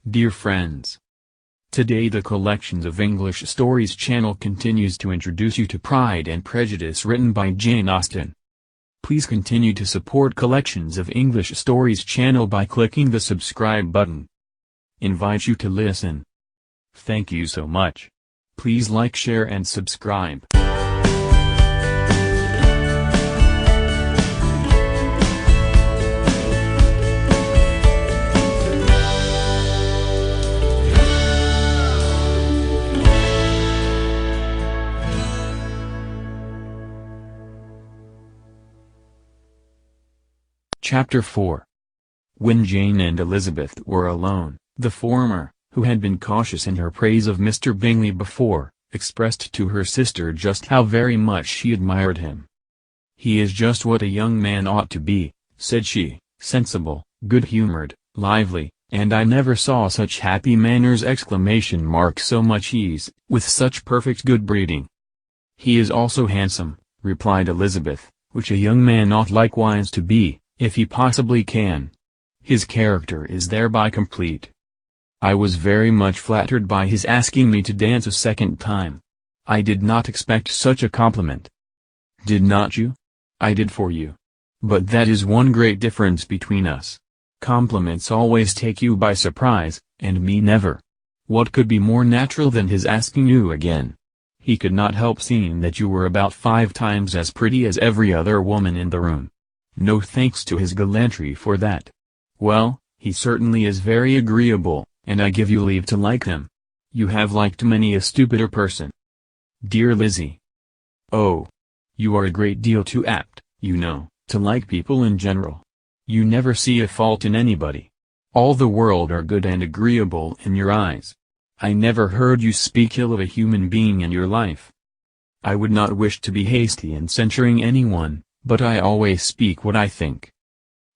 Dear friends, today the Collections of English Stories channel continues to introduce you to Pride and Prejudice written by Jane Austen. Please continue to support Collections of English Stories channel by clicking the subscribe button. Invite you to listen. Thank you so much. Please like, share and subscribe. Chapter 4. When Jane and Elizabeth were alone, the former, who had been cautious in her praise of Mr. Bingley before, expressed to her sister just how very much she admired him. "He is just what a young man ought to be," said she, "sensible, good-humoured, lively, and I never saw such happy manners! So much ease, with such perfect good breeding." "He is also handsome," replied Elizabeth, "which a young man ought likewise to be, if he possibly can. His character is thereby complete. I was very much flattered by his asking me to dance a second time. I did not expect such a compliment." "Did not you? I did for you. But that is one great difference between us. Compliments always take you by surprise, and me never. What could be more natural than his asking you again? He could not help seeing that you were about 5 times as pretty as every other woman in the room. No thanks to his gallantry for that. Well, he certainly is very agreeable, and I give you leave to like him. You have liked many a stupider person." "Dear Lizzie. Oh! You are a great deal too apt, you know, to like people in general. You never see a fault in anybody. All the world are good and agreeable in your eyes. I never heard you speak ill of a human being in your life. I would not wish to be hasty in censuring anyone, but I always speak what I think.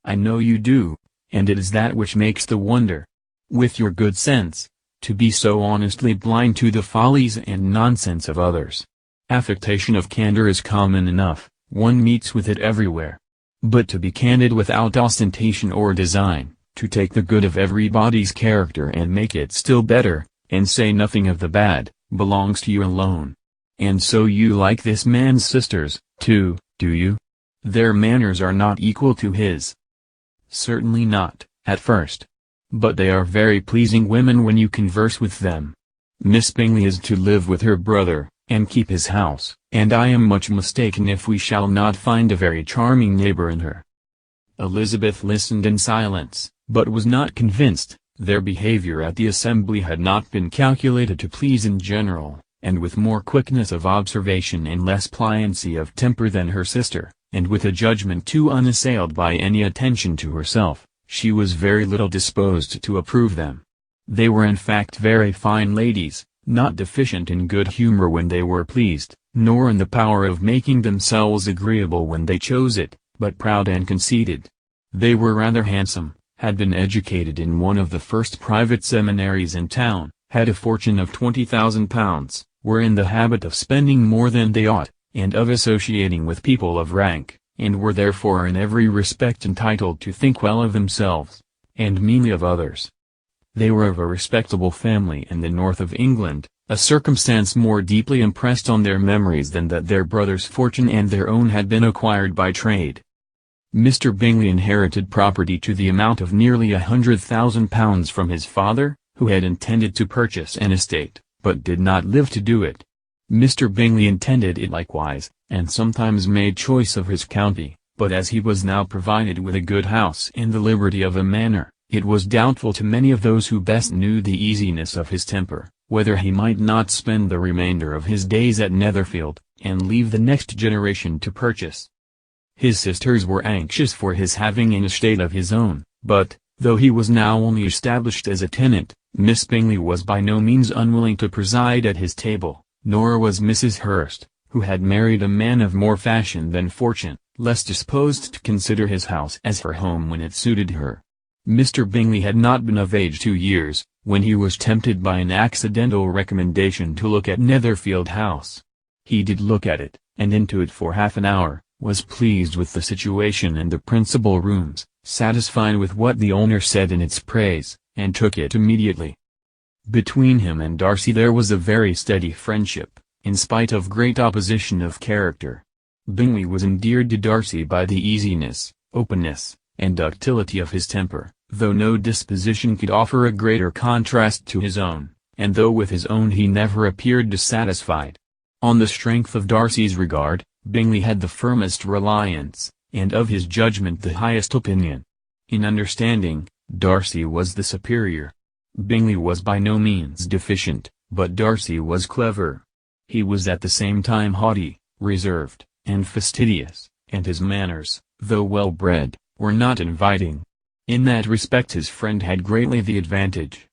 I know you do, and it is that which makes the wonder. With your good sense, to be so honestly blind to the follies and nonsense of others. Affectation of candor is common enough, one meets with it everywhere. But to be candid without ostentation or design, to take the good of everybody's character and make it still better, and say nothing of the bad, belongs to you alone. And so you like this man's sisters, too, do you? Their manners are not equal to his." "Certainly not, at first. But they are very pleasing women when you converse with them. Miss Bingley is to live with her brother, and keep his house, and I am much mistaken if we shall not find a very charming neighbour in her." Elizabeth listened in silence, but was not convinced. Their behaviour at the assembly had not been calculated to please in general, and with more quickness of observation and less pliancy of temper than her sister, and with a judgment too unassailed by any attention to herself, she was very little disposed to approve them. They were in fact very fine ladies, not deficient in good humour when they were pleased, nor in the power of making themselves agreeable when they chose it, but proud and conceited. They were rather handsome, had been educated in one of the first private seminaries in town, had a fortune of £20,000, were in the habit of spending more than they ought, and of associating with people of rank, and were therefore in every respect entitled to think well of themselves, and meanly of others. They were of a respectable family in the north of England, a circumstance more deeply impressed on their memories than that their brother's fortune and their own had been acquired by trade. Mr. Bingley inherited property to the amount of nearly £100,000 from his father, who had intended to purchase an estate, but did not live to do it. Mr. Bingley intended it likewise, and sometimes made choice of his county, but as he was now provided with a good house and the liberty of a manor, it was doubtful to many of those who best knew the easiness of his temper, whether he might not spend the remainder of his days at Netherfield, and leave the next generation to purchase. His sisters were anxious for his having an estate of his own, but, though he was now only established as a tenant, Miss Bingley was by no means unwilling to preside at his table. Nor was Mrs. Hurst, who had married a man of more fashion than fortune, less disposed to consider his house as her home when it suited her. Mr. Bingley had not been of age 2 years, when he was tempted by an accidental recommendation to look at Netherfield House. He did look at it, and into it for half an hour, was pleased with the situation and the principal rooms, satisfied with what the owner said in its praise, and took it immediately. Between him and Darcy there was a very steady friendship, in spite of great opposition of character. Bingley was endeared to Darcy by the easiness, openness, and ductility of his temper, though no disposition could offer a greater contrast to his own, and though with his own he never appeared dissatisfied. On the strength of Darcy's regard, Bingley had the firmest reliance, and of his judgment the highest opinion. In understanding, Darcy was the superior. Bingley was by no means deficient, but Darcy was clever. He was at the same time haughty, reserved, and fastidious, and his manners, though well-bred, were not inviting. In that respect his friend had greatly the advantage.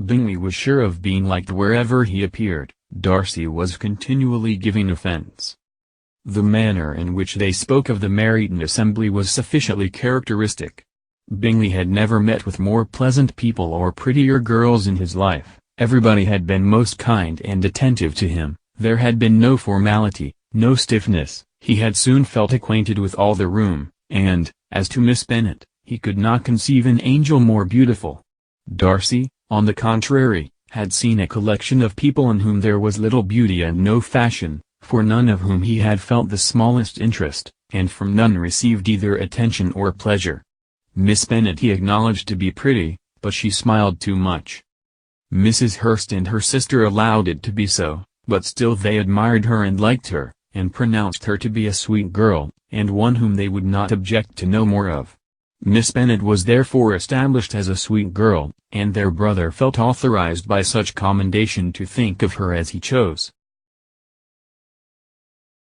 Bingley was sure of being liked wherever he appeared. Darcy was continually giving offence. The manner in which they spoke of the Meryton assembly was sufficiently characteristic. Bingley had never met with more pleasant people or prettier girls in his life. Everybody had been most kind and attentive to him. There had been no formality, no stiffness. He had soon felt acquainted with all the room, and, as to Miss Bennet, he could not conceive an angel more beautiful. Darcy, on the contrary, had seen a collection of people in whom there was little beauty and no fashion, for none of whom he had felt the smallest interest, and from none received either attention or pleasure. Miss Bennet he acknowledged to be pretty, but she smiled too much. Mrs. Hurst and her sister allowed it to be so, but still they admired her and liked her, and pronounced her to be a sweet girl, and one whom they would not object to know more of. Miss Bennet was therefore established as a sweet girl, and their brother felt authorized by such commendation to think of her as he chose.